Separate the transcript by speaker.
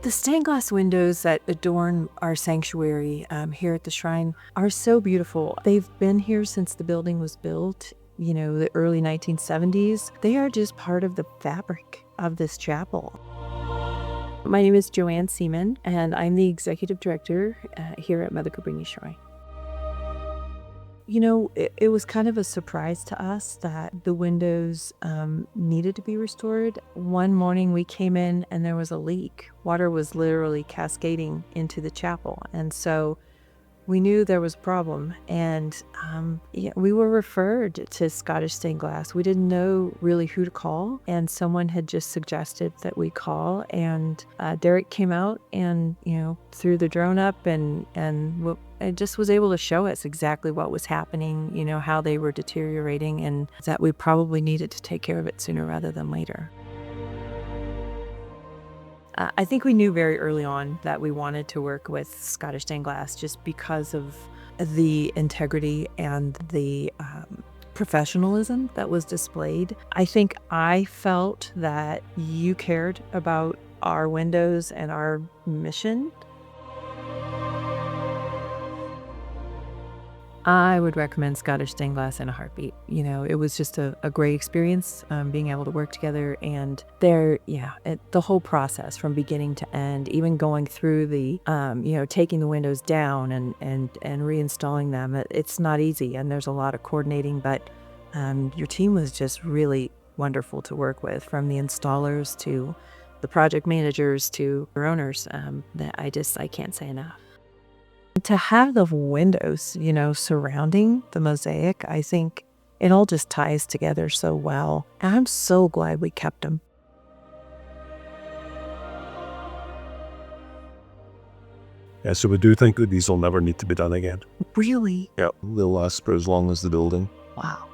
Speaker 1: The stained glass windows that adorn our sanctuary here at the shrine are so beautiful. They've been here since the building was built, the early 1970s. They are just part of the fabric of this chapel. My name is Joanne Seaman, and I'm the executive director here at Mother Cabrini Shrine. It was kind of a surprise to us that the windows needed to be restored. One morning we came in and there was a leak. Water was literally cascading into the chapel. And so we knew there was a problem, and we were referred to Scottish Stained Glass. We didn't know really who to call, and someone had just suggested that we call, and Derek came out and threw the drone up and just was able to show us exactly what was happening, how they were deteriorating, and that we probably needed to take care of it sooner rather than later. I think we knew very early on that we wanted to work with Scottish Stained Glass just because of the integrity and the professionalism that was displayed. I think I felt that you cared about our windows and our mission. I would recommend Scottish Stained Glass in a heartbeat. It was just a great experience being able to work together, and the whole process from beginning to end, even going through the, taking the windows down and reinstalling them. It's not easy, and there's a lot of coordinating, but your team was just really wonderful to work with, from the installers to the project managers to your owners. That I can't say enough. To have the windows, surrounding the mosaic, I think it all just ties together so well. And I'm so glad we kept them.
Speaker 2: Yeah, so we do think that these will never need to be done again.
Speaker 1: Really?
Speaker 2: Yeah, they'll last for as long as the building.
Speaker 1: Wow.